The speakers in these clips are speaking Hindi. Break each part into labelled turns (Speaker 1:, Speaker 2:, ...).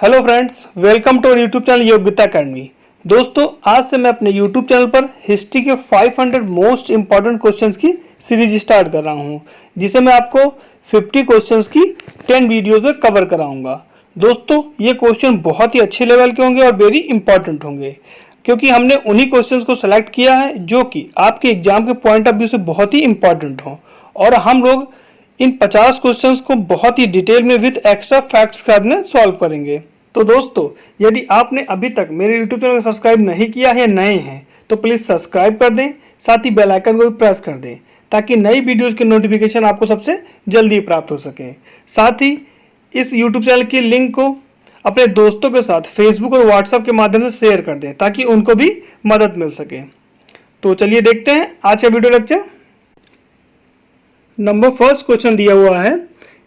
Speaker 1: Hello friends, welcome to YouTube channel Yogyata academy. दोस्तों, आज से मैं अपने यूट्यूब चैनल पर हिस्ट्री के 500 मोस्ट इंपॉर्टेंट क्वेश्चंस की सीरीज स्टार्ट कर रहा हूं, जिसे मैं आपको 50 क्वेश्चंस की 10 वीडियोस में कवर कराऊंगा। दोस्तों, ये क्वेश्चन बहुत ही अच्छे लेवल के होंगे और वेरी इंपॉर्टेंट होंगे, क्योंकि हमने उन्हीं क्वेश्चंस को सेलेक्ट किया है जो कि आपके एग्जाम के पॉइंट ऑफ व्यू से बहुत ही इंपॉर्टेंट हो, और हम लोग इन 50 क्वेश्चंस को बहुत ही डिटेल में विद एक्स्ट्रा फैक्ट्स के साथ में सॉल्व करेंगे। तो दोस्तों, यदि आपने अभी तक मेरे यूट्यूब चैनल को सब्सक्राइब नहीं किया है या नए हैं तो प्लीज़ सब्सक्राइब कर दें, साथ ही बेल आइकन को भी प्रेस कर दें ताकि नई वीडियोज़ की नोटिफिकेशन आपको सबसे जल्दी प्राप्त हो सके। साथ ही इस यूट्यूब चैनल की लिंक को अपने दोस्तों के साथ फेसबुक और व्हाट्सएप के माध्यम से शेयर कर दें ताकि उनको भी मदद मिल सके। तो चलिए देखते हैं आज का video lecture. Number first question दिया हुआ है,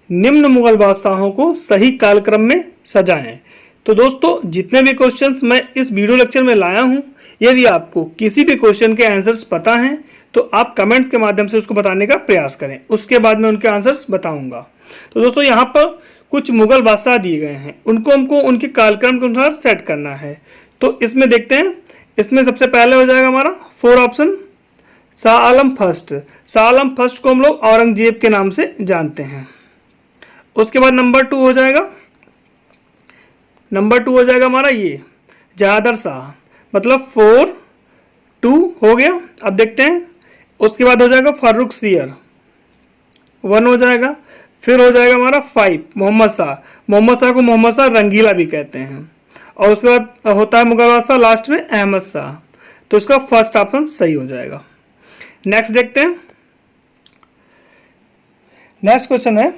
Speaker 1: निम्न मुगल बादशाहों को सही कालक्रम में सजाएं। तो दोस्तों, जितने भी क्वेश्चंस मैं इस वीडियो लेक्चर में लाया हूं, यदि आपको किसी भी क्वेश्चन के आंसर्स पता हैं तो आप कमेंट्स के माध्यम से उसको बताने का प्रयास करें, उसके बाद मैं उनके आंसर्स बताऊंगा। तो दोस्तों, यहाँ पर कुछ मुगल बादशाह दिए गए हैं, उनको हमको उनके कालक्रम के अनुसार सेट करना है। तो इसमें देखते हैं, इसमें सबसे पहले हो जाएगा हमारा 4 option Shah Alam first. Shah Alam first को हम लोग औरंगजेब के नाम से जानते हैं। उसके बाद नंबर 2 हो जाएगा हमारा ये जहादर शाह, मतलब 4 2 हो गया। अब देखते हैं, उसके बाद हो जाएगा फारूक सियर 1 हो जाएगा। फिर हो जाएगा हमारा 5 मोहम्मद शाह। मोहम्मद शाह को मोहम्मद शाह रंगीला भी कहते हैं। और उसके बाद होता है मुगल बादशाह लास्ट में अहमद शाह, तो इसका फर्स्ट ऑप्शन सही हो जाएगा। नेक्स्ट देखते हैं, नेक्स्ट क्वेश्चन है,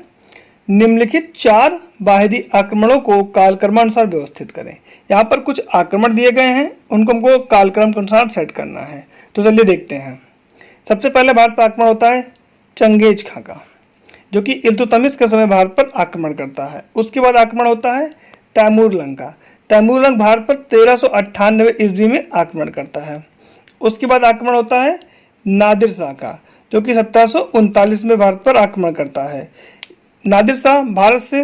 Speaker 1: निम्नलिखित 4 वाहिदी आक्रमणों को कालक्रमानुसार व्यवस्थित करें। यहाँ पर कुछ आक्रमण दिए गए हैं, उनको हमको कालक्रम के अनुसार सेट करना है। तो चलिए देखते हैं। सबसे पहले भारत पर आक्रमण होता है चंगेज खां का, जो कि इल्तुतमिश के समय भारत पर आक्रमण करता है। उसके बाद आक्रमण होता है तैमूर लंग का। तैमूर लंग भारत पर 1398 ईस्वी में आक्रमण करता है। उसके बाद आक्रमण होता है नादिर शाह का, जो कि 1739 में भारत पर आक्रमण करता है। नादिर शाह भारत से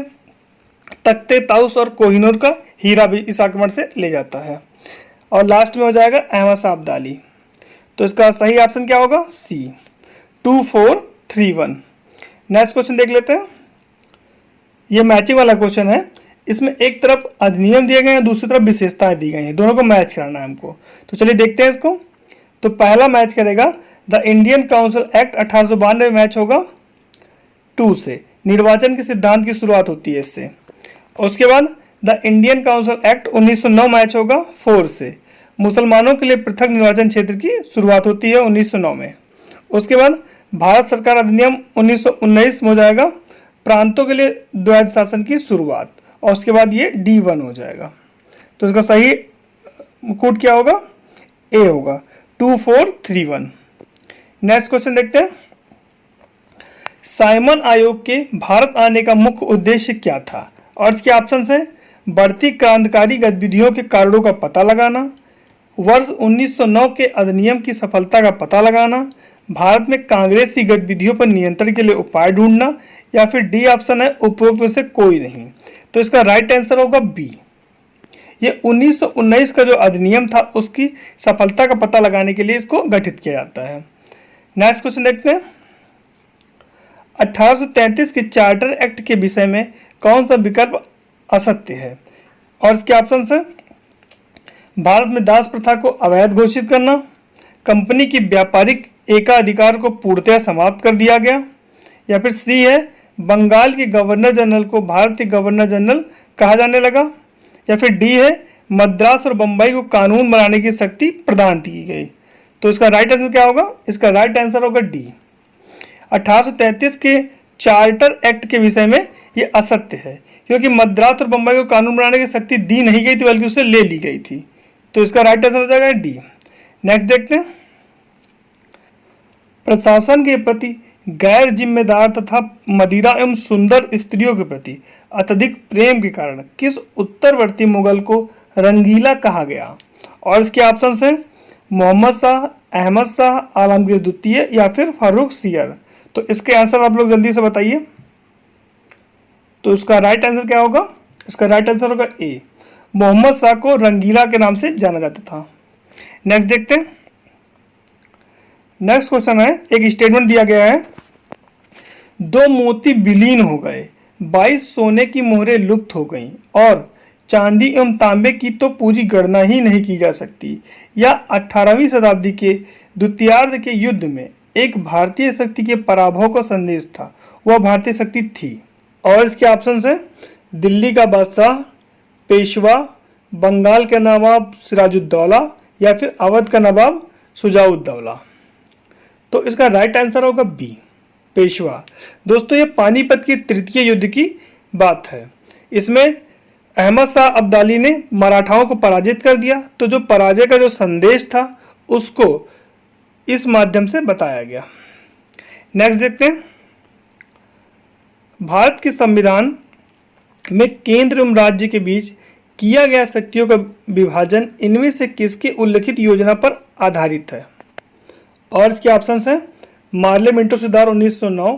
Speaker 1: तख्ते ताउस और कोहिनूर का हीरा भी इस आक्रमण से ले जाता है। और लास्ट में हो जाएगा अहमद शाह अब्दाली। तो इसका सही ऑप्शन क्या होगा? सी 2431। नेक्स्ट क्वेश्चन देख लेते हैं। ये मैचिंग वाला क्वेश्चन है। इसमें एक तरफ अधिनियम दिए गए हैं, दूसरी तरफ विशेषताएं दी गई हैं, दोनों को मैच कराना है हमको। तो चलिए देखते हैं इसको। तो पहला मैच करेगा the Indian council act 1892 match होगा 2 से। निर्वाचन के सिद्धांत की शुरुआत होती है इससे। उसके बाद the Indian council act 1909 match होगा 4 से। मुसलमानों के लिए पृथक निर्वाचन क्षेत्र की शुरुआत होती है 1909 में। उसके बाद भारत सरकार अधिनियम 1919 में हो जाएगा प्रांतों के लिए द्वैध शासन की शुरुआत। और उसके बाद ये D1 हो जाएगा। तो इसका सही कोड क्या होगा? ए होगा 2431। नेक्स्ट क्वेश्चन देखते हैं। साइमन आयोग के भारत आने का मुख्य उद्देश्य क्या था? और इसके ऑप्शन है बढ़ती क्रांतिकारी गतिविधियों के कारणों का पता लगाना, वर्ष 1909 के अधिनियम की सफलता का पता लगाना, भारत में कांग्रेस की गतिविधियों पर नियंत्रण के लिए उपाय ढूंढना, या फिर डी ऑप्शन है उपरोक्त में से कोई नहीं। तो इसका राइट आंसर होगा बी। ये 1919 का जो अधिनियम था उसकी सफलता का पता लगाने के लिए इसको गठित किया जाता है। नेक्स्ट क्वेश्चन देखते हैं। 1833 के चार्टर एक्ट के विषय में कौन सा विकल्प असत्य है? और इसके ऑप्शन है भारत में दास प्रथा को अवैध घोषित करना, कंपनी की व्यापारिक एकाधिकार को पूर्णतः समाप्त कर दिया गया, या फिर सी है बंगाल के गवर्नर जनरल को भारत के गवर्नर जनरल कहा जाने लगा, या फिर डी है मद्रास और बंबई को कानून बनाने की शक्ति प्रदान की गई। तो इसका राइट आंसर क्या होगा? इसका राइट आंसर होगा डी। 1833 के चार्टर एक्ट के विषय में ये असत्य है, क्योंकि मद्रास और बंबई को कानून बनाने की शक्ति दी नहीं गई थी बल्कि उससे ले ली गई थी। तो इसका राइट आंसर हो जाएगा डी। नेक्स्ट देखते हैं। प्रशासन के प्रति गैर जिम्मेदार तथा मदिरा एवं सुंदर स्त्रियों के प्रति अत्यधिक प्रेम के कारण किस उत्तरवर्ती मुगल को रंगीला कहा गया? और इसके ऑप्शन हैं मोहम्मद शाह, अहमद शाह, आलमगीर द्वितीय, या फिर फारूक सियर। तो इसके आंसर आप लोग जल्दी से बताइए। तो इसका राइट आंसर क्या होगा? इसका राइट आंसर होगा ए, मोहम्मद शाह को रंगीला के नाम से जाना जाता था। नेक्स्ट देखते हैं। नेक्स्ट क्वेश्चन है, एक स्टेटमेंट दिया गया है, 2 मोती विलीन हो गए, 22 सोने की मोहरें लुप्त हो गईं और चांदी एवं तांबे की तो पूरी गणना ही नहीं की जा सकती। या 18वीं शताब्दी के द्वितीयार्ध के युद्ध में एक भारतीय शक्ति के पराभव का संदेश था। वह भारतीय शक्ति थी। और इसके ऑप्शन है दिल्ली का बादशाह, पेशवा, बंगाल के नवाब सिराजुद्दौला या फिर अवध का नवाब शुजाउद्दौला। तो इसका राइट आंसर होगा बी, पेशवा। दोस्तों ये पानीपत के तृतीय युद्ध की बात है। इसमें अहमद शाह अब्दाली ने मराठाओं को पराजित कर दिया। तो जो पराजय का जो संदेश था उसको इस माध्यम से बताया गया। नेक्स्ट देखते हैं। भारत के संविधान में केंद्र एवं राज्य के बीच किया गया शक्तियों का विभाजन इनमें से किसके उल्लिखित योजना पर आधारित है? और इसके ऑप्शंस हैं मार्ले मिंटो सुधार 1909,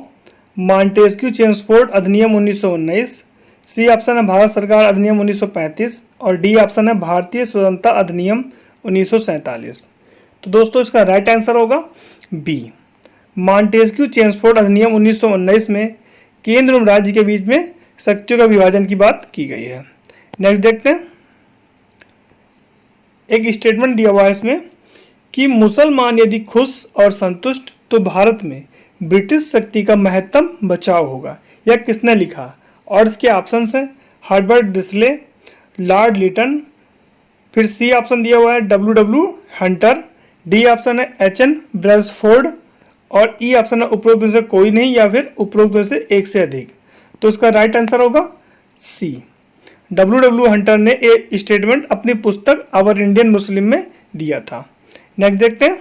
Speaker 1: मॉन्टेस्क्यू चेम्सफोर्ड अधिनियम 1919, सी ऑप्शन है भारत सरकार अधिनियम 1935 और डी ऑप्शन है भारतीय स्वतंत्रता अधिनियम 1947। तो दोस्तों इसका राइट आंसर होगा बी, मॉन्टेस्क्यू चेम्सफोर्ड अधिनियम 1919 में केंद्र और राज्य के बीच में शक्तियों का विभाजन की बात की गई है। नेक्स्ट देखते हैं। एक स्टेटमेंट दिया हुआ है इसमें कि मुसलमान यदि खुश और संतुष्ट तो भारत में ब्रिटिश शक्ति का महत्तम बचाव होगा। यह किसने लिखा? और इसके ऑप्शंस हैं हर्बर्ट डिस्ले, लॉर्ड लिटन, फिर सी ऑप्शन दिया हुआ है डब्ल्यू हंटर, डी ऑप्शन है एच.एन. ब्रेसफोर्ड और ई ऑप्शन है उपरोक्त में से कोई नहीं या फिर उपरोक्त में से एक से अधिक। तो इसका राइट आंसर होगा सी, डब्ल्यू हंटर ने ये स्टेटमेंट अपनी पुस्तक आवर इंडियन मुस्लिम में दिया था। नेक्स्ट देखते हैं।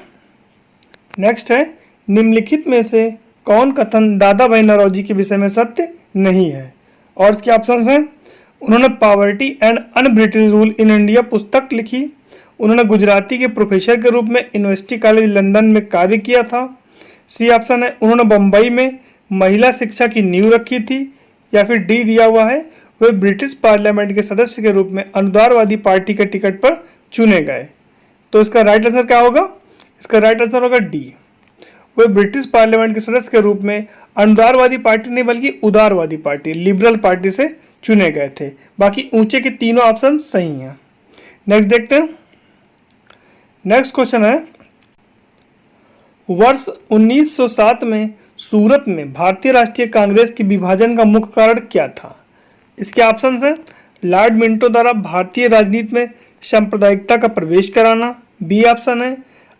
Speaker 1: नेक्स्ट है निम्नलिखित में से कौन कथन दादा भाई नौरोजी के विषय में सत्य नहीं है? और इसके ऑप्शंस हैं उन्होंने poverty and un British rule in India पुस्तक लिखी, उन्होंने गुजराती के प्रोफेसर के रूप में यूनिवर्सिटी कॉलेज लंदन में कार्य किया था, सी ऑप्शन है उन्होंने बम्बई में महिला शिक्षा की नींव रखी थी, या फिर डी दिया हुआ है वे ब्रिटिश पार्लियामेंट के सदस्य के रूप में अनुदारवादी पार्टी के टिकट पर चुने गए। तो इसका राइट आंसर क्या होगा? इसका राइट आंसर होगा डी, वे ब्रिटिश पार्लियामेंट के सदस्य के रूप में अनुदारवादी पार्टी नहीं बल्कि उदारवादी पार्टी लिबरल पार्टी से चुने गए थे। बाकी ऊंचे के तीनों ऑप्शन सही हैं। नेक्स्ट देखते हैं। नेक्स्ट क्वेश्चन है वर्ष 1907 में सूरत में भारतीय राष्ट्रीय कांग्रेस के विभाजन का मुख्य कारण क्या था? इसके ऑप्शंस हैं लॉर्ड मिंटो द्वारा भारतीय राजनीति में सांप्रदायिकता का प्रवेश कराना, बी ऑप्शन है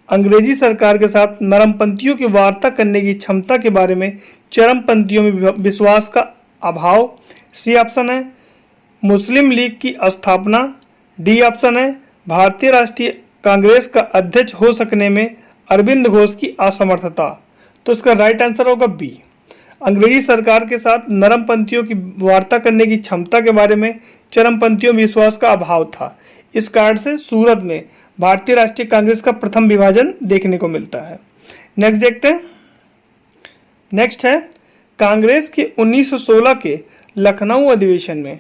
Speaker 1: अंग्रेजी सरकार के साथ नरमपंथियों की वार्ता करने की क्षमता के बारे में चरमपंथियों में विश्वास का अभाव, सी ऑप्शन है मुस्लिम लीग की स्थापना, डी ऑप्शन है भारतीय राष्ट्रीय कांग्रेस का अध्यक्ष हो सकने में अरविंद घोष की असमर्थता। तो इसका राइट आंसर होगा बी, अंग्रेजी सरकार के साथ नरमपंथियों की वार्ता करने की क्षमता के बारे में चरमपंथियों में विश्वास का अभाव था। इस कारण से सूरत में भारतीय राष्ट्रीय कांग्रेस का प्रथम विभाजन देखने को मिलता है। नेक्स्ट देखते हैं। नेक्स्ट है कांग्रेस के 1916 के लखनऊ अधिवेशन में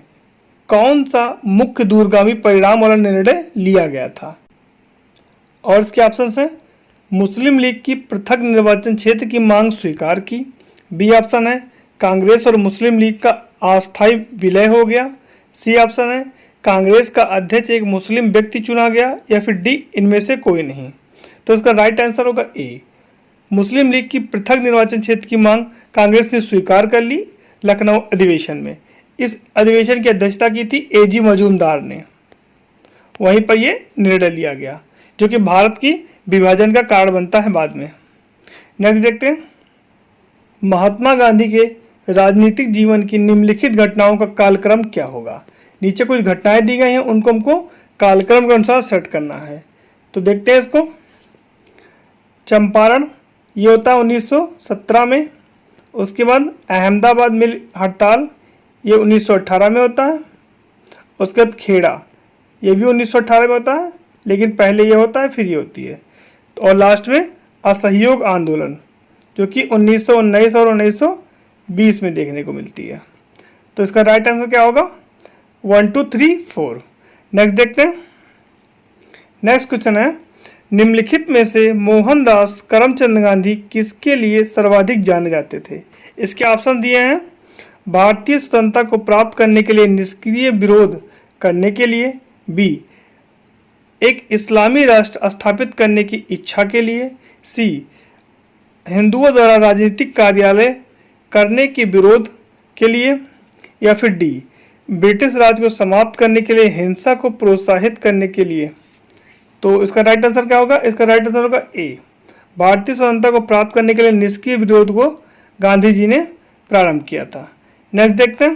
Speaker 1: कौन सा मुख्य दूरगामी परिणाम वाला निर्णय लिया गया था? और इसके ऑप्शंस हैं मुस्लिम लीग की पृथक निर्वाचन क्षेत्र की मांग स्वीकार की, बी ऑप्शन है कांग्रेस और मुस्लिम लीग का अस्थायी विलय हो गया, सी ऑप्शन है कांग्रेस का अध्यक्ष एक मुस्लिम व्यक्ति चुना गया, या फिर डी इनमें से कोई नहीं। तो इसका राइट आंसर होगा ए, मुस्लिम लीग की पृथक निर्वाचन क्षेत्र की मांग कांग्रेस ने स्वीकार कर ली लखनऊ अधिवेशन में। इस अधिवेशन की अध्यक्षता की थी एजी मजूमदार ने। वहीं पर यह निर्णय लिया गया जो कि भारत की विभाजन का कारण बनता है बाद में। नेक्स्ट देखते हैं। महात्मा गांधी के राजनीतिक जीवन की निम्नलिखित घटनाओं का कालक्रम क्या होगा? नीचे कुछ घटनाएं दी गई हैं, उनको हमको कालक्रम के अनुसार सेट करना है। तो देखते हैं इसको। चंपारण ये होता है 1917 में। उसके बाद अहमदाबाद मिल हड़ताल ये 1918 में होता है। उसके बाद खेड़ा ये भी 1918 में होता है, लेकिन पहले ये होता है फिर ये होती है। और लास्ट में असहयोग आंदोलन जो कि 1919 और 1920 में देखने को मिलती है। तो इसका राइट आंसर क्या होगा? 1 2 3 4। नेक्स्ट देखते हैं। नेक्स्ट क्वेश्चन है, निम्नलिखित में से मोहनदास करमचंद गांधी किसके लिए सर्वाधिक जाने जाते थे? इसके ऑप्शन दिए हैं, भारतीय स्वतंत्रता को प्राप्त करने के लिए निष्क्रिय विरोध करने के लिए, बी एक इस्लामी राष्ट्र स्थापित करने की इच्छा के लिए, सी हिंदुओं द्वारा राजनीतिक कार्यालय करने के विरोध के लिए, या फिर डी ब्रिटिश राज को समाप्त करने के लिए हिंसा को प्रोत्साहित करने के लिए। तो इसका राइट आंसर क्या होगा? इसका राइट आंसर होगा ए, भारतीय स्वतंत्रता को प्राप्त करने के लिए निष्क्रिय विरोध को गांधी जी ने प्रारंभ किया था। नेक्स्ट देखते हैं।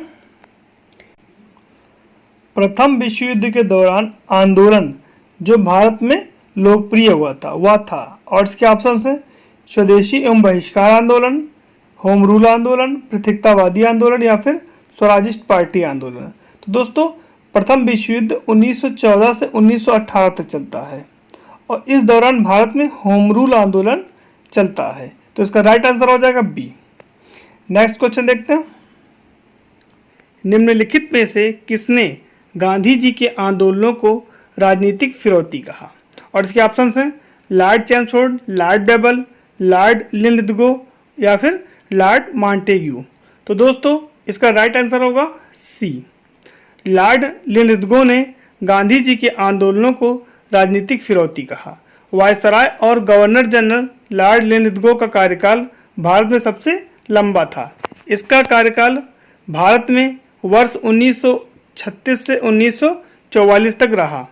Speaker 1: प्रथम विश्व युद्ध के दौरान आंदोलन जो भारत में लोकप्रिय हुआ था वह था, और इसके ऑप्शन है स्वदेशी एवं बहिष्कार आंदोलन, होम रूल आंदोलन, पृथकतावादी आंदोलन, या फिर स्वराजिस्ट पार्टी आंदोलन। तो दोस्तों प्रथम विश्व युद्ध 1914 से 1918 तक चलता है, और इस दौरान भारत में होम रूल आंदोलन चलता है। तो इसका राइट आंसर हो जाएगा बी। नेक्स्ट क्वेश्चन देखते हैं। निम्नलिखित में से किसने गांधी जी के आंदोलनों को राजनीतिक फिरौती कहा? और इसके ऑप्शन हैं lord Chelmsford, lord Wavell, lord Linlithgow, या फिर लॉर्ड मॉन्टेग्यू। तो दोस्तों इसका राइट आंसर होगा सी, लॉर्ड लिनलिथगो ने गांधी जी के आंदोलनों को राजनीतिक फिरौती कहा। वायसराय और गवर्नर जनरल लॉर्ड लिनलिथगो का कार्यकाल भारत में सबसे लंबा था। इसका कार्यकाल भारत में वर्ष 1936 से 1944 तक रहा।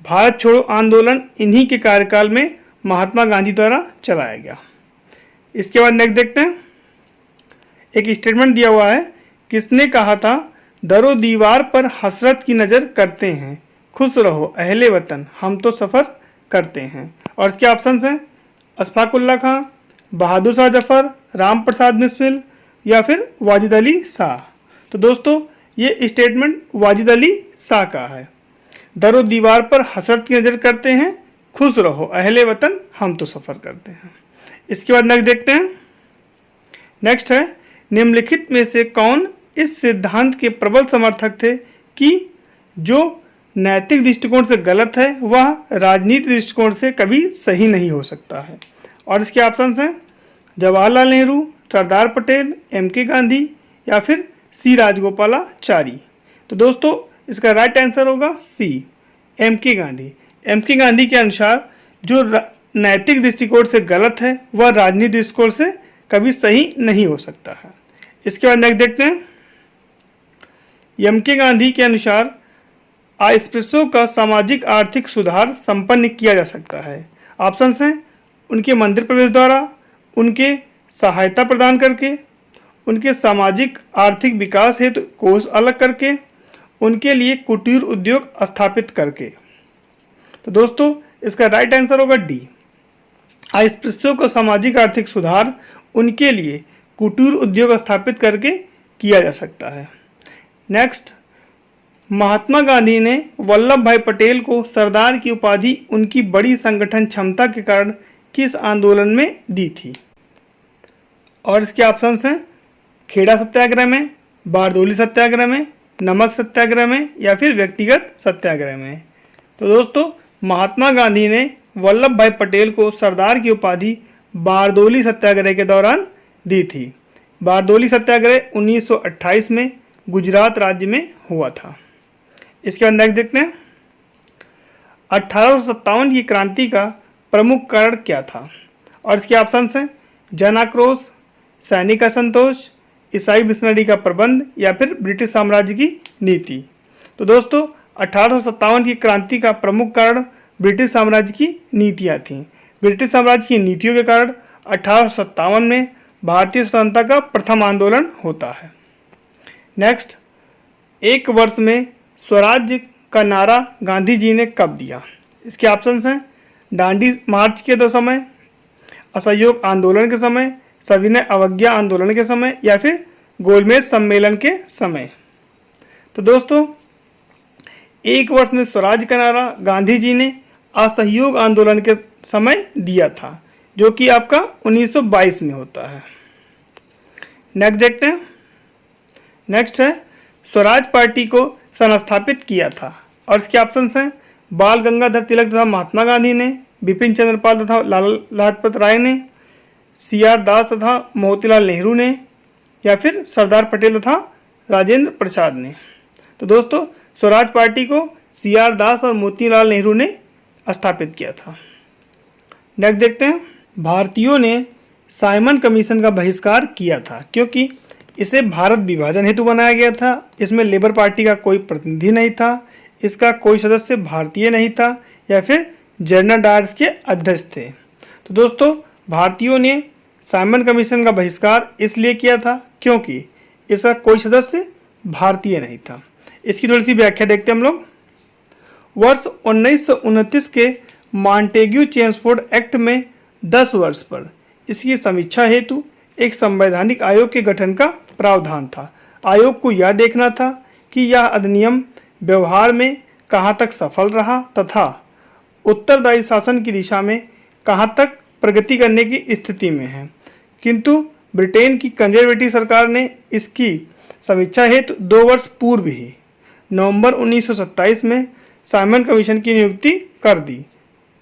Speaker 1: भारत छोड़ो आंदोलन इन्हीं के कार्यकाल में महात्मा गांधी द्वारा चलाया गया। इसके बाद नेक्स्ट देखते हैं। एक स्टेटमेंट दिया हुआ है, किसने कहा था दरो दीवार पर हसरत की नज़र करते हैं, खुश रहो अहले वतन हम तो सफ़र करते हैं। और इसके ऑप्शन हैं अशफाकुल्ला खां, बहादुर शाह जफर, राम प्रसाद बिस्मिल, या फिर वाजिद अली शाह। तो दोस्तों ये स्टेटमेंट वाजिद अली शाह का है। दरो दीवार पर हसरत की नज़र करते हैं, खुश रहो अहले वतन हम तो सफ़र करते हैं। इसके बाद नेक्स्ट देखते हैं। नेक्स्ट है, निम्नलिखित में से कौन इस सिद्धांत के प्रबल समर्थक थे कि जो नैतिक दृष्टिकोण से गलत है वह राजनीतिक दृष्टिकोण से कभी सही नहीं हो सकता है? और इसके ऑप्शन हैं जवाहरलाल नेहरू, सरदार पटेल, एम.के. गांधी, या फिर सी राजगोपालाचारी। तो दोस्तों इसका राइट आंसर होगा सी, एम.के. गांधी। एम.के. गांधी के अनुसार जो नैतिक दृष्टिकोण से गलत है वह राजनीतिक दृष्टिकोण से कभी सही नहीं हो सकता है। इसके बाद नेक्स्ट देखते हैं। एम.के. गांधी के अनुसार अस्पृश्यों का सामाजिक आर्थिक सुधार संपन्न किया जा सकता है। ऑप्शन हैं उनके मंदिर प्रवेश द्वारा, उनके सहायता प्रदान करके, उनके सामाजिक आर्थिक विकास हेतु कोष अलग करके, उनके लिए कुटीर उद्योग स्थापित करके। तो दोस्तों इसका राइट आंसर होगा डी, अस्पृश्यों का सामाजिक आर्थिक सुधार उनके लिए कुटीर उद्योग स्थापित करके किया जा सकता है। नेक्स्ट, महात्मा गांधी ने वल्लभ भाई पटेल को सरदार की उपाधि उनकी बड़ी संगठन क्षमता के कारण किस आंदोलन में दी थी? और इसके ऑप्शंस हैं खेड़ा सत्याग्रह में, बारदोली सत्याग्रह में, नमक सत्याग्रह में, या फिर व्यक्तिगत सत्याग्रह में। तो दोस्तों महात्मा गांधी ने वल्लभ भाई पटेल को सरदार की उपाधि बारदोली सत्याग्रह के दौरान दी थी। बारदोली सत्याग्रह 1928 में गुजरात राज्य में हुआ था। इसके बाद नेक्स्ट देखते हैं। 1857 की क्रांति का प्रमुख कारण क्या था? और इसके ऑप्शन हैं जन आक्रोश, सैनिक असंतोष, ईसाई मिशनरी का प्रबंध, या फिर ब्रिटिश साम्राज्य की नीति। तो दोस्तों 1857 की क्रांति का प्रमुख कारण ब्रिटिश साम्राज्य की नीतियाँ थीं। ब्रिटिश साम्राज्य की नीतियों के कारण 1857 में भारतीय स्वतंत्रता का प्रथम आंदोलन होता है। नेक्स्ट, एक वर्ष में स्वराज्य का नारा गांधी जी ने कब दिया? इसके ऑप्शंस हैं दांडी मार्च के समय, असहयोग आंदोलन के समय, सविनय अवज्ञा आंदोलन के समय, या फिर गोलमेज सम्मेलन के समय। तो दोस्तों एक वर्ष में स्वराज्य का नारा गांधी जी ने असहयोग आंदोलन के समय दिया था, जो कि आपका 1922 में होता है। नेक्स्ट देखते हैं। नेक्स्ट है स्वराज पार्टी को संस्थापित किया था? और इसके ऑप्शंस हैं बाल गंगाधर तिलक तथा महात्मा गांधी ने, बिपिन चंद्र पाल तथा लाला लाजपत राय ने, CR दास तथा मोतीलाल नेहरू ने, या फिर सरदार पटेल तथा राजेंद्र प्रसाद ने। तो दोस्तों स्वराज पार्टी को CR दास और मोतीलाल नेहरू ने स्थापित किया था। नेक्स्ट देखते हैं, भारतीयों ने साइमन कमीशन का बहिष्कार किया था क्योंकि इसे भारत विभाजन हेतु बनाया गया था। इसमें लेबर पार्टी का कोई प्रतिनिधि नहीं था, इसका कोई सदस्य भारतीय नहीं था, या फिर जनरल डायर्स के अध्यक्ष थे। तो दोस्तों भारतीयों ने साइमन कमीशन का बहिष्कार इसलिए किया था क्योंकि इसका कोई सदस्य भारतीय नहीं था। इसकी थोड़ी सी व्याख्या देखते हैं हम लोग। वर्ष 1929 के मॉन्टेग्यू चेम्सफोर्ड एक्ट में 10 वर्ष पर इसकी समीक्षा हेतु एक संवैधानिक आयोग के गठन का प्रावधान था। आयोग को यह देखना था कि यह अधिनियम व्यवहार में कहाँ तक सफल रहा तथा उत्तरदायी शासन की दिशा में कहाँ तक प्रगति करने की स्थिति में है। किंतु ब्रिटेन की कंजर्वेटिव सरकार ने इसकी समीक्षा हेतु 2 वर्ष पूर्व ही नवंबर 1927 में साइमन कमीशन की नियुक्ति कर दी।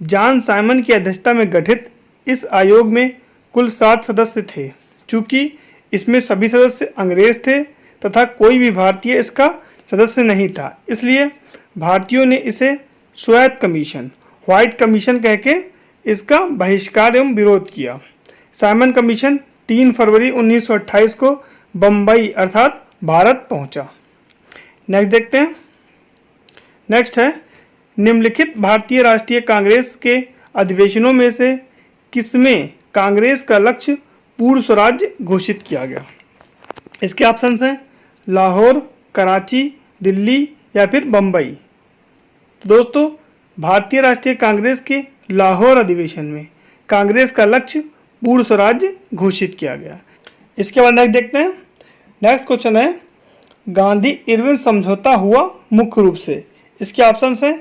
Speaker 1: जॉन साइमन की अध्यक्षता में गठित इस आयोग में कुल 7 सदस्य थे। चूँकि इसमें सभी सदस्य अंग्रेज थे तथा कोई भी भारतीय इसका सदस्य नहीं था, इसलिए भारतीयों ने इसे स्वायत्त कमीशन, व्हाइट कमीशन कह के इसका बहिष्कार एवं विरोध किया। साइमन कमीशन 3 फरवरी 1928 को बम्बई अर्थात भारत पहुंचा। नेक्स्ट देखते हैं। नेक्स्ट है, निम्नलिखित भारतीय राष्ट्रीय कांग्रेस के अधिवेशनों में से किसमें कांग्रेस का लक्ष्य पूर्ण स्वराज्य घोषित किया गया? इसके ऑप्शंस हैं लाहौर, कराची, दिल्ली या फिर बम्बई। तो दोस्तों भारतीय राष्ट्रीय कांग्रेस के लाहौर अधिवेशन में कांग्रेस का लक्ष्य पूर्ण स्वराज्य घोषित किया गया। इसके बाद नेक्स्ट देखते हैं। नेक्स्ट क्वेश्चन है, गांधी इरविन समझौता हुआ मुख्य रूप से। इसके ऑप्शंस हैं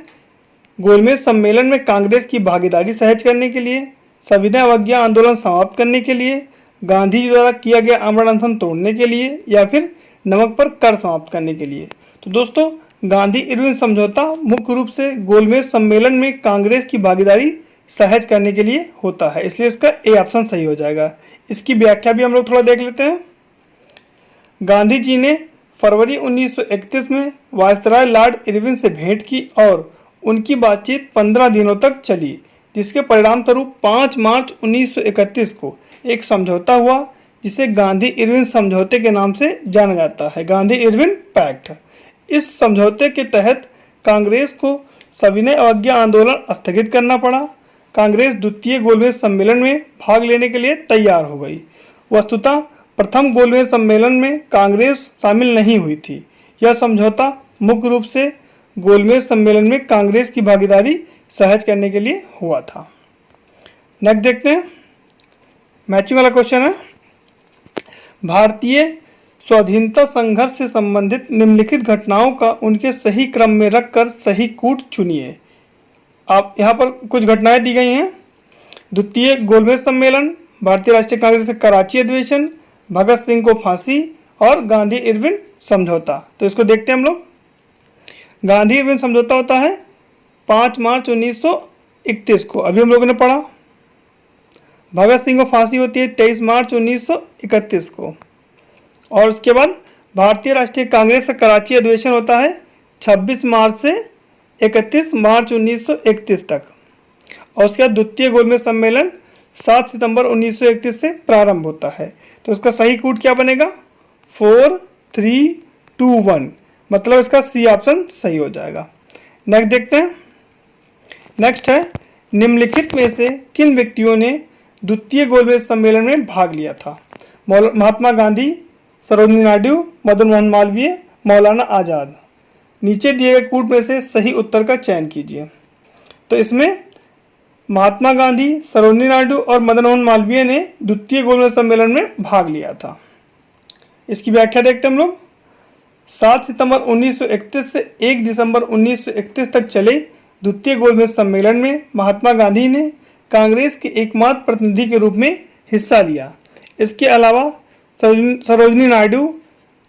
Speaker 1: गोलमेज सम्मेलन में कांग्रेस की भागीदारी सहज करने के लिए, सविनय अवज्ञा आंदोलन समाप्त करने के लिए, गांधी जी द्वारा किया गया आमरण अनशन तोड़ने के लिए, या फिर नमक पर कर समाप्त करने के लिए। तो दोस्तों गांधी इरविन समझौता मुख्य रूप से गोलमेज सम्मेलन में कांग्रेस की भागीदारी सहज करने के लिए होता है, इसलिए इसका ए ऑप्शन सही हो जाएगा। इसकी व्याख्या भी हम लोग थोड़ा देख लेते हैं। गांधी जी ने फरवरी 1931 में वायसराय लॉर्ड इरविन से भेंट की और उनकी बातचीत 15 दिनों तक चली, जिसके परिणाम स्वरूप 5 मार्च 1931 को एक समझौता हुआ जिसे गांधी इरविन समझौते के नाम से जाना जाता है, गांधी इरविन पैक्ट। इस समझौते के तहत कांग्रेस को सविनय अवज्ञा आंदोलन स्थगित करना पड़ा। कांग्रेस द्वितीय गोलमेज सम्मेलन में भाग लेने के लिए तैयार हो गई। वस्तुतः प्रथम गोलमेज सम्मेलन में कांग्रेस शामिल नहीं हुई थी। यह समझौता मुख्य रूप से गोलमेज सम्मेलन में कांग्रेस की भागीदारी सहज करने के लिए हुआ था। नेक्स्ट देखते हैं, मैचिंग वाला क्वेश्चन है, भारतीय स्वाधीनता संघर्ष से संबंधित निम्नलिखित घटनाओं का उनके सही क्रम में रखकर सही कूट चुनिए। आप यहाँ पर कुछ घटनाएं दी गई हैं। द्वितीय गोलमेज सम्मेलन, भारतीय राष्ट्रीय कांग्रेस का कराची अधिवेशन, भगत सिंह को फांसी और गांधी इरविन समझौता। तो इसको देखते हैं हम लोग। गांधी इरविन समझौता होता है 5 मार्च 1931 को, अभी हम लोगों ने पढ़ा। भगत सिंह को फांसी होती है 23 मार्च 1931 को। और उसके बाद भारतीय राष्ट्रीय कांग्रेस का कराची अधिवेशन होता है 26 मार्च से 31 मार्च 1931 तक। और उसके बाद द्वितीय गोलमेज सम्मेलन 7 सितंबर 1931 से प्रारंभ होता है। तो इसका सही कूट क्या बनेगा? 4, 3, 2, 1, मतलब इसका सी ऑप्शन सही हो जाएगा। नेक्स्ट देखते हैं। नेक्स्ट है, निम्नलिखित में से किन व्यक्तियों ने द्वितीय गोलमेज सम्मेलन में भाग लिया था? महात्मा गांधी, सरोजिनी नायडू, मदन मोहन मालवीय, मौलाना आज़ाद। नीचे दिए गए कूट में से सही उत्तर का चयन कीजिए। तो इसमें महात्मा गांधी, सरोजिनी नायडू और मदन मोहन मालवीय ने द्वितीय गोलमेज सम्मेलन में भाग लिया था। इसकी व्याख्या देखते हैं हम लोग। 7 सितंबर 1931 से 1 दिसंबर 1931 तक चले द्वितीय गोलमेज सम्मेलन में महात्मा गांधी ने कांग्रेस के एकमात्र प्रतिनिधि के रूप में हिस्सा लिया। इसके अलावा सरोजिनी नायडू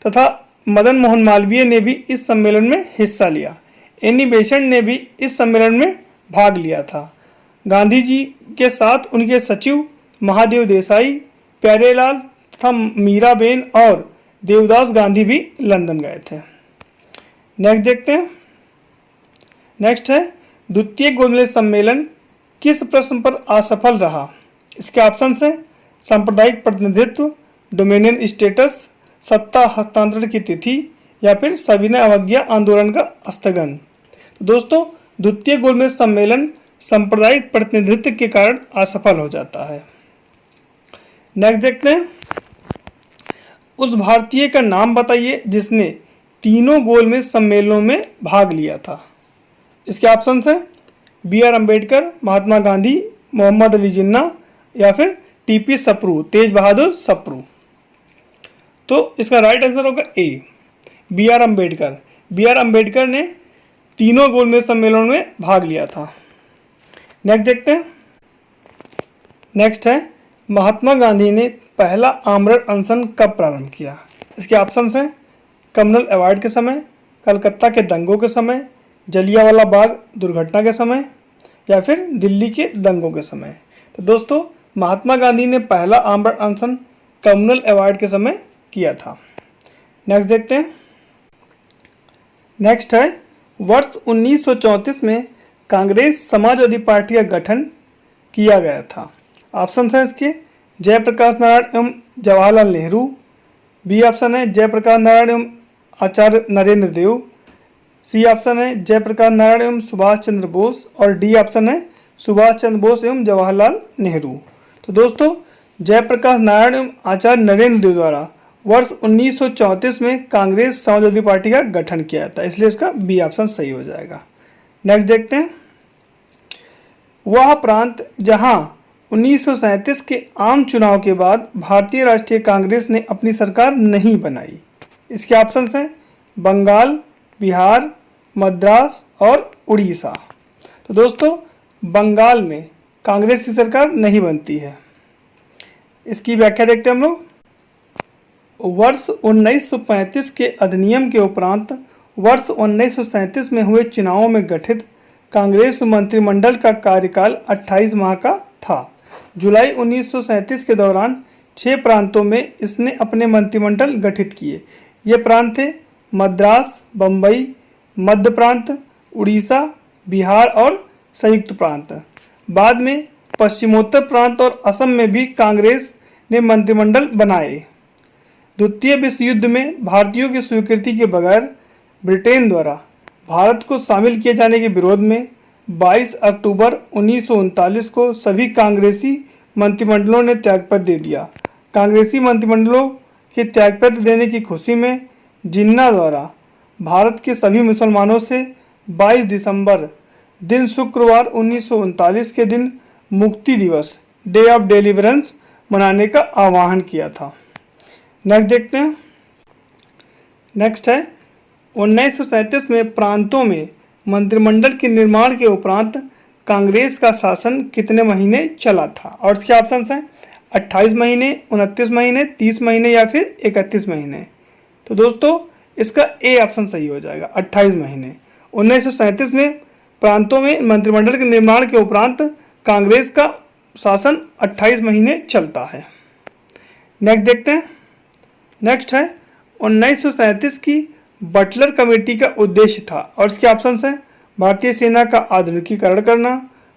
Speaker 1: तथा मदन मोहन मालवीय ने भी इस सम्मेलन में हिस्सा लिया। एनी बेसेंट ने भी इस सम्मेलन में भाग लिया था। गांधी जी के साथ उनके सचिव महादेव देसाई, प्यारेलाल तथा मीराबेन और देवदास गांधी भी लंदन गए थे। नेक्स्ट देखते हैं। नेक्स्ट है द्वितीय गोलमेज सम्मेलन किस प्रश्न पर असफल रहा? इसके ऑप्शन है सांप्रदायिक प्रतिनिधित्व, डोमिनियन स्टेटस, सत्ता हस्तांतरण की तिथि या फिर सविनय अवज्ञा आंदोलन का स्थगन। तो दोस्तों द्वितीय गोलमेज सम्मेलन सांप्रदायिक प्रतिनिधित्व के कारण असफल हो जाता है। नेक्स्ट देखते हैं। उस भारतीय का नाम बताइए जिसने तीनों गोलमेज सम्मेलनों में भाग लिया था। इसके ऑप्शन है बी आर अम्बेडकर, महात्मा गांधी, मोहम्मद अली जिन्ना या फिर टीपी सप्रू, तेज बहादुर सप्रू। तो इसका राइट आंसर होगा A, B R Ambedkar. B R Ambedkar ने तीनों गोलमेज सम्मेलनों में भाग लिया था। नेक्स्ट देखते हैं। नेक्स्ट है महात्मा गांधी ने पहला आमरण अनशन कब प्रारंभ किया? इसके ऑप्शन हैं कम्युनल अवार्ड के समय, कलकत्ता के दंगों के समय, जलियांवाला बाग दुर्घटना के समय या फिर दिल्ली के दंगों के समय। तो दोस्तों महात्मा गांधी ने पहला आमरण अनशन कम्युनल अवार्ड के समय किया था। नेक्स्ट देखते हैं। नेक्स्ट है वर्ष 1934 में कांग्रेस समाजवादी पार्टी का गठन किया गया था। ऑप्शन है इसके जयप्रकाश नारायण एवं जवाहरलाल नेहरू, बी ऑप्शन है जयप्रकाश नारायण एवं आचार्य नरेंद्र देव, सी ऑप्शन है जयप्रकाश नारायण एवं सुभाष चंद्र बोस और डी ऑप्शन है सुभाष चंद्र बोस एवं जवाहरलाल नेहरू। तो दोस्तों जयप्रकाश नारायण एवं आचार्य नरेंद्र देव द्वारा वर्ष 1934 में कांग्रेस समाजवादी पार्टी का गठन किया था, इसलिए इसका बी ऑप्शन सही हो जाएगा। नेक्स्ट देखते हैं। वह प्रांत जहां 1937 के आम चुनाव के बाद भारतीय राष्ट्रीय कांग्रेस ने अपनी सरकार नहीं बनाई। इसके ऑप्शन हैं बंगाल, बिहार, मद्रास और उड़ीसा। तो दोस्तों बंगाल में कांग्रेस की सरकार नहीं बनती है। इसकी व्याख्या देखते हैं हम लोग। वर्ष 1935 के अधिनियम के उपरांत वर्ष 1937 में हुए चुनावों में गठित कांग्रेस मंत्रिमंडल का कार्यकाल 28 माह का था। जुलाई 1937 के दौरान 6 प्रांतों में इसने अपने मंत्रिमंडल गठित किए। ये प्रांत थे मद्रास, बम्बई, मध्य प्रांत, उड़ीसा, बिहार और संयुक्त प्रांत। बाद में पश्चिमोत्तर प्रांत और असम में भी कांग्रेस ने मंत्रिमंडल बनाए। द्वितीय विश्व युद्ध में भारतीयों की स्वीकृति के बगैर ब्रिटेन द्वारा भारत को शामिल किए जाने के विरोध में 22 अक्टूबर 1939 को सभी कांग्रेसी मंत्रिमंडलों ने त्यागपत्र दे दिया। कांग्रेसी मंत्रिमंडलों के त्यागपत्र देने की खुशी में जिन्ना द्वारा भारत के सभी मुसलमानों से 22 दिसंबर दिन शुक्रवार 1939 के दिन मुक्ति दिवस डे ऑफ डिलीवरेंस मनाने का आह्वान किया था। नेक्स्ट देखते हैं। नेक्स्ट है 1937 में प्रांतों में मंत्रिमंडल के निर्माण के उपरांत कांग्रेस का शासन कितने महीने चला था? और इसके ऑप्शन हैं 28 महीने, 29 महीने, 30 महीने या फिर 31 महीने। तो दोस्तों इसका ए ऑप्शन सही हो जाएगा, 28 महीने। 1937 में प्रांतों में मंत्रिमंडल के निर्माण के उपरांत कांग्रेस का शासन 28 महीने चलता है। नेक्स्ट देखते हैं। नेक्स्ट है 1937 की बटलर कमेटी का उद्देश्य था और इसके ऑप्शंस हैं भारतीय सेना का आधुनिकीकरण करना,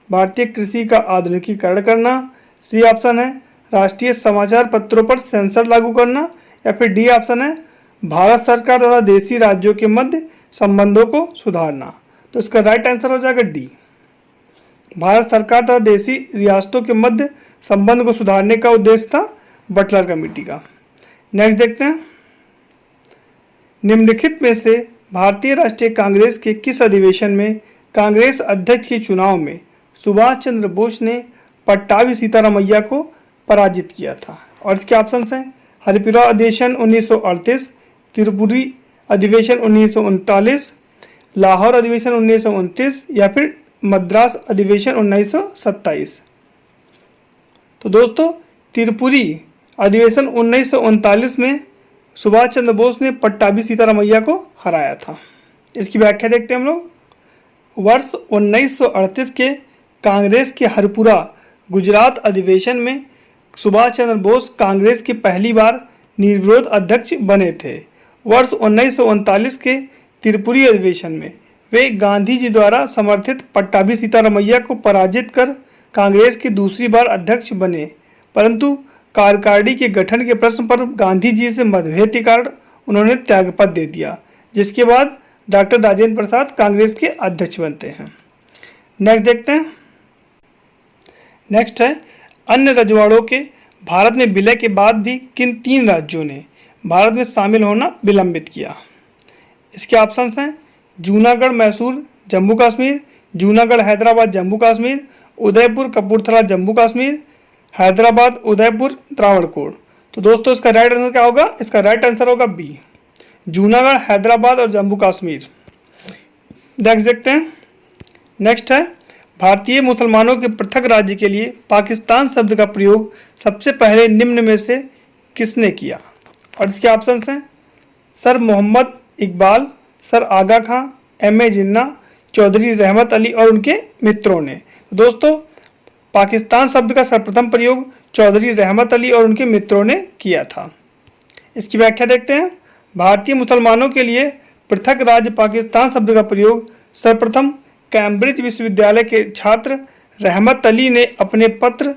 Speaker 1: भारतीय कृषि का आधुनिकीकरण करना, सी ऑप्शन है राष्ट्रीय समाचार पत्रों पर सेंसर लागू करना या फिर डी ऑप्शन है भारत सरकार तथा देशी राज्यों के मध्य संबंधों को सुधारना। तो इसका राइट आंसर हो जाएगा डी, भारत सरकार तथा देशी रियासतों के मध्य संबंध को सुधारने का उद्देश्य था बटलर कमेटी का। नेक्स्ट देखते हैं। निम्नलिखित में से भारतीय राष्ट्रीय कांग्रेस के किस अधिवेशन में कांग्रेस अध्यक्ष के चुनाव में सुभाष चंद्र बोस ने पट्टाभी सीतारामैया को पराजित किया था? और इसके ऑप्शन हैं हरिपुरा अधिवेशन 1938, त्रिपुरी अधिवेशन 1939, लाहौर अधिवेशन 1929 या फिर मद्रास अधिवेशन 1927। तो दोस्तों त्रिपुरी अधिवेशन 1939 में सुभाष चंद्र बोस ने पट्टाभी सीतारामैया को हराया था? इसकी व्याख्या देखते हैं हम लोग। वर्ष 1938 के कांग्रेस के हरपुरा गुजरात अधिवेशन में सुभाष चंद्र बोस कांग्रेस के पहली बार निर्विरोध अध्यक्ष बने थे। वर्ष 1939 के त्रिपुरी अधिवेशन में वे गांधी जी द्वारा समर्थित पट्टाभी सीतारामैया को पराजित कर कांग्रेस की दूसरी बार अध्यक्ष बने, परंतु कार्यकारिणी के गठन के प्रश्न पर गांधी जी से मतभेद के कारण उन्होंने त्यागपत्र दे दिया, जिसके बाद डॉक्टर राजेंद्र प्रसाद कांग्रेस के अध्यक्ष बनते हैं। नेक्स्ट देखते हैं। नेक्स्ट है, अन्य रजवाड़ों के भारत में विलय के बाद भी किन 3 राज्यों ने भारत में शामिल होना विलंबित किया? इसके ऑप्शंस हैं जूनागढ़ मैसूर जम्मू कश्मीर, जूनागढ़ हैदराबाद जम्मू कश्मीर, उदयपुर कपूरथला जम्मू कश्मीर, हैदराबाद उदयपुर त्रावणकोर। तो दोस्तों इसका राइट आंसर क्या होगा? इसका राइट आंसर होगा बी, जूनागढ़ हैदराबाद और जम्मू कश्मीर। नेक्स्ट देखते हैं। नेक्स्ट है, भारतीय मुसलमानों के पृथक राज्य के लिए पाकिस्तान शब्द का प्रयोग सबसे पहले निम्न में से किसने किया? और इसके ऑप्शंस हैं सर मोहम्मद इकबाल, सर आगा खां, M.A. जिन्ना, चौधरी रहमत अली और उनके मित्रों ने। तो दोस्तों पाकिस्तान शब्द का सर्वप्रथम प्रयोग चौधरी रहमत अली और उनके मित्रों ने किया था। इसकी व्याख्या देखते हैं। भारतीय मुसलमानों के लिए पृथक राज्य पाकिस्तान शब्द का प्रयोग सर्वप्रथम कैम्ब्रिज विश्वविद्यालय के छात्र रहमत अली ने अपने पत्र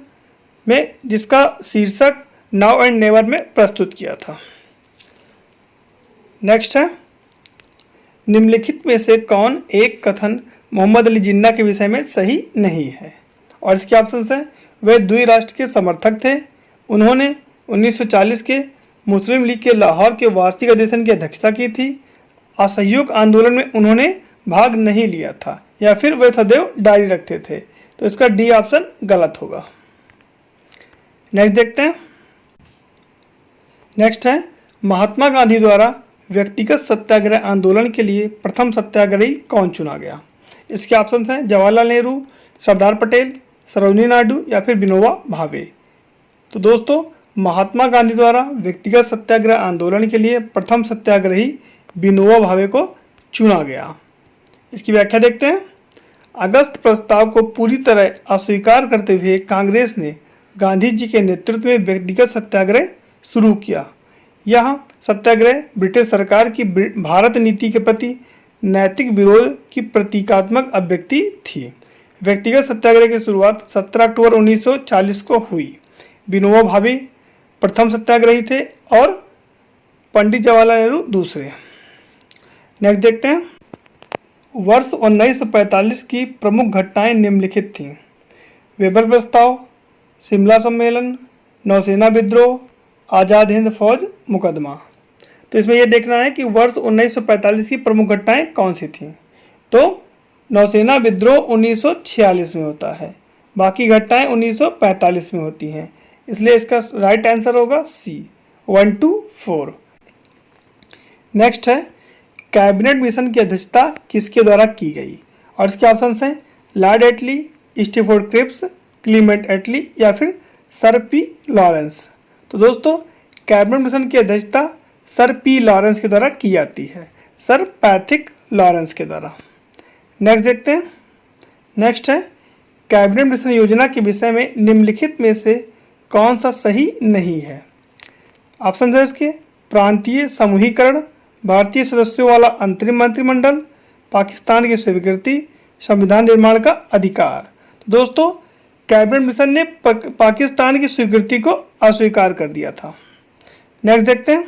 Speaker 1: में, जिसका शीर्षक नाउ एंड नेवर में प्रस्तुत किया था। नेक्स्ट है, निम्नलिखित में से कौन एक कथन मोहम्मद अली जिन्ना के विषय में सही नहीं है? और इसके ऑप्शंस हैं वे द्विराष्ट्र के समर्थक थे, उन्होंने 1940 के मुस्लिम लीग के लाहौर के वार्षिक अधिवेशन की अध्यक्षता की थी, असहयोग आंदोलन में उन्होंने भाग नहीं लिया था, या फिर वे सदैव डायरी रखते थे। तो इसका डी ऑप्शन गलत होगा। नेक्स्ट देखते हैं। नेक्स्ट है, महात्मा गांधी द्वारा व्यक्तिगत सत्याग्रह आंदोलन के लिए प्रथम सत्याग्रही कौन चुना गया? इसके ऑप्शंस हैं जवाहरलाल नेहरू, सरदार पटेल, सरोजिनी नायडू या फिर विनोबा भावे। तो दोस्तों महात्मा गांधी द्वारा व्यक्तिगत सत्याग्रह आंदोलन के लिए प्रथम सत्याग्रही विनोबा भावे को चुना गया। इसकी व्याख्या देखते हैं। अगस्त प्रस्ताव को पूरी तरह अस्वीकार करते हुए कांग्रेस ने गांधी जी के नेतृत्व में व्यक्तिगत सत्याग्रह शुरू किया। यह सत्याग्रह ब्रिटिश सरकार की भारत नीति के प्रति नैतिक विरोध की प्रतीकात्मक अभिव्यक्ति थी। व्यक्तिगत सत्याग्रह की शुरुआत 17 अक्टूबर 1940 को हुई। विनोबा भावे प्रथम सत्याग्रही थे और पंडित जवाहरलाल नेहरू दूसरे। नेक्स्ट देखते हैं। वर्ष 1945 की प्रमुख घटनाएं निम्नलिखित थीं। वेबर प्रस्ताव, शिमला सम्मेलन, नौसेना विद्रोह, आज़ाद हिंद फौज मुकदमा। तो इसमें यह देखना है कि वर्ष 1945 की प्रमुख घटनाएं कौन सी थीं। तो नौसेना विद्रोह 1946 में होता है, बाकी घटनाएं 1945 में होती हैं, इसलिए इसका राइट आंसर होगा सी 1 to 4। नेक्स्ट है, कैबिनेट मिशन की अध्यक्षता किसके द्वारा की गई? और इसके ऑप्शंस हैं लॉर्ड एटली, स्टीफोर्ड क्रिप्स, क्लीमेंट एटली या फिर सर पी लॉरेंस। तो दोस्तों कैबिनेट मिशन की अध्यक्षता सर पी लॉरेंस के द्वारा की जाती है, सर पैथिक लॉरेंस के द्वारा। नेक्स्ट देखते हैं। नेक्स्ट है, कैबिनेट मिशन योजना के विषय में निम्नलिखित में से कौन सा सही नहीं है? ऑप्शन है इसके प्रांतीय समूहीकरण, भारतीय सदस्यों वाला अंतरिम मंत्रिमंडल, पाकिस्तान की स्वीकृति, संविधान निर्माण का अधिकार। तो दोस्तों कैबिनेट मिशन ने पाकिस्तान की स्वीकृति को अस्वीकार कर दिया था। नेक्स्ट देखते हैं।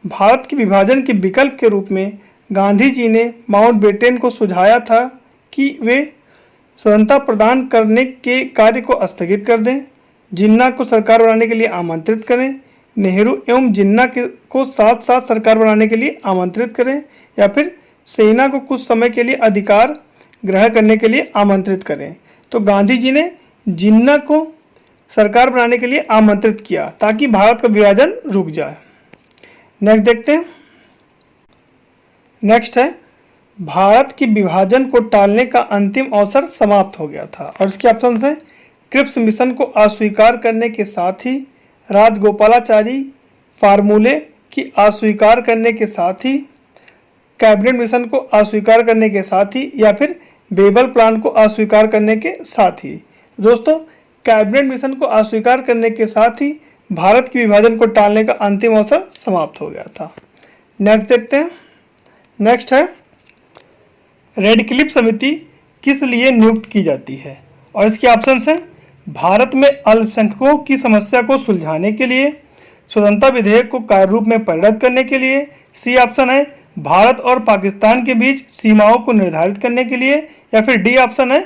Speaker 1: भारत के विभाजन के विकल्प के रूप में गांधी जी ने माउंटबेटन को सुझाया था कि वे स्वतंत्रता प्रदान करने के कार्य को स्थगित कर दें, जिन्ना को सरकार बनाने के लिए आमंत्रित करें, नेहरू एवं जिन्ना को साथ साथ सरकार बनाने के लिए आमंत्रित करें, या फिर सेना को कुछ समय के लिए अधिकार ग्रहण करने के लिए आमंत्रित करें। तो गांधी जी ने जिन्ना को सरकार बनाने के लिए आमंत्रित किया ताकि भारत का विभाजन रुक जाए। नेक्स्ट देखते हैं। नेक्स्ट है, भारत के विभाजन को टालने का अंतिम अवसर समाप्त हो गया था। और इसके ऑप्शन है क्रिप्स मिशन को अस्वीकार करने के साथ ही राजगोपालाचारी, फार्मूले की अस्वीकार करने के साथ ही, कैबिनेट मिशन को अस्वीकार करने के साथ ही, या फिर बेबल प्लान को अस्वीकार करने के साथ ही। दोस्तों, कैबिनेट मिशन को अस्वीकार करने के साथ ही भारत के विभाजन को टालने का अंतिम अवसर समाप्त हो गया था। नेक्स्ट देखते हैं। नेक्स्ट है, रेडक्लिफ समिति किस लिए नियुक्त की जाती है? और इसके ऑप्शंस हैं, भारत में अल्पसंख्यकों की समस्या को सुलझाने के लिए, स्वतंत्रता विधेयक को कार्य रूप में परिणत करने के लिए, सी ऑप्शन है भारत और पाकिस्तान के बीच सीमाओं को निर्धारित करने के लिए, या फिर डी ऑप्शन है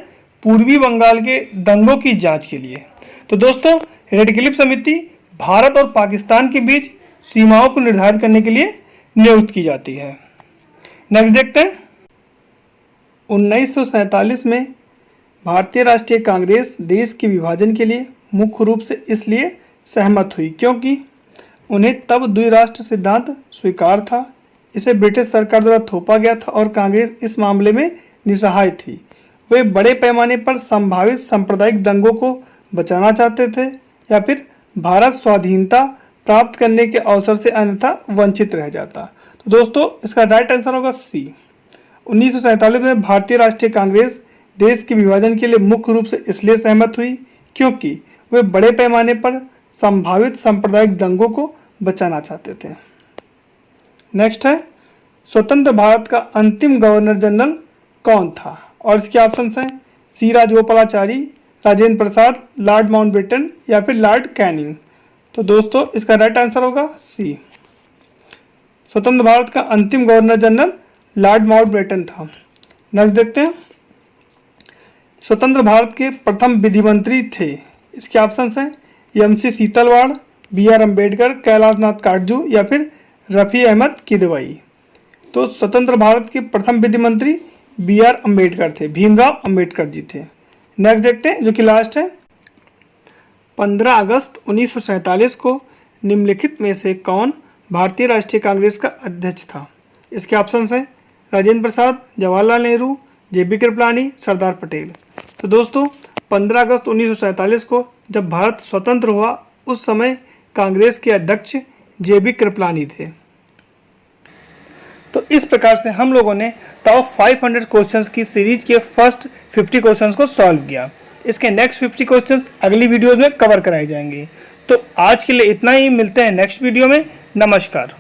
Speaker 1: पूर्वी बंगाल के दंगों की जांच के लिए। तो दोस्तों, रेडक्लिफ समिति भारत और पाकिस्तान के बीच सीमाओं को निर्धारित करने के लिए नियुक्त की जाती है। नेक्स्ट देखते हैं। 1947 में भारतीय राष्ट्रीय कांग्रेस देश के विभाजन के लिए मुख्य रूप से इसलिए सहमत हुई क्योंकि उन्हें तब द्विराष्ट्र सिद्धांत स्वीकार था। इसे ब्रिटिश सरकार द्वारा थोपा गया था और कांग्रेस इस मामले में निस्सहाय थी। वे बड़े पैमाने पर संभावित सांप्रदायिक दंगों को बचाना चाहते थे, या फिर भारत स्वाधीनता प्राप्त करने के अवसर से अन्यथा वंचित रह जाता। तो दोस्तों, इसका राइट आंसर होगा सी। 1947 में भारतीय राष्ट्रीय कांग्रेस देश के विभाजन के लिए मुख्य रूप से इसलिए सहमत हुई क्योंकि वे बड़े पैमाने पर संभावित सांप्रदायिक दंगों को बचाना चाहते थे। नेक्स्ट है, स्वतंत्र भारत का अंतिम गवर्नर जनरल कौन था? और इसके ऑप्शंस हैं, सी राजगोपालाचारी, राजेंद्र प्रसाद, लॉर्ड माउंटबेटन, या फिर लॉर्ड कैनिंग। तो दोस्तों, इसका राइट आंसर होगा सी। स्वतंत्र भारत का अंतिम गवर्नर जनरल लॉर्ड माउंटबेटन था। नेक्स्ट देखते हैं। स्वतंत्र भारत के प्रथम विधि मंत्री थे। इसके ऑप्शंस हैं, एम.सी. सीतलवाड़, बी.आर. अम्बेडकर, कैलाशनाथ काटजू, या फिर रफ़ी अहमद किदवई। तो स्वतंत्र भारत के प्रथम विधि मंत्री बी.आर. अम्बेडकर थे, भीमराव अम्बेडकर जी थे। नेक्स्ट देखते हैं, जो कि लास्ट है। 15 अगस्त 1947 को निम्नलिखित में से कौन भारतीय राष्ट्रीय कांग्रेस का अध्यक्ष था? इसके ऑप्शंस हैं, राजेंद्र प्रसाद, जवाहरलाल नेहरू, जे.बी. कृपलानी, सरदार पटेल। तो दोस्तों, 15 अगस्त 1947 को जब भारत स्वतंत्र हुआ, उस समय कांग्रेस के अध्यक्ष जे.बी. कृपलानी थे। तो इस प्रकार से हम लोगों ने टॉप 500 क्वेश्चंस की सीरीज के फर्स्ट 50 क्वेश्चंस को सॉल्व किया। इसके नेक्स्ट 50 क्वेश्चंस अगली वीडियोज में कवर कराए जाएंगे। तो आज के लिए इतना ही, मिलते हैं नेक्स्ट वीडियो में। नमस्कार।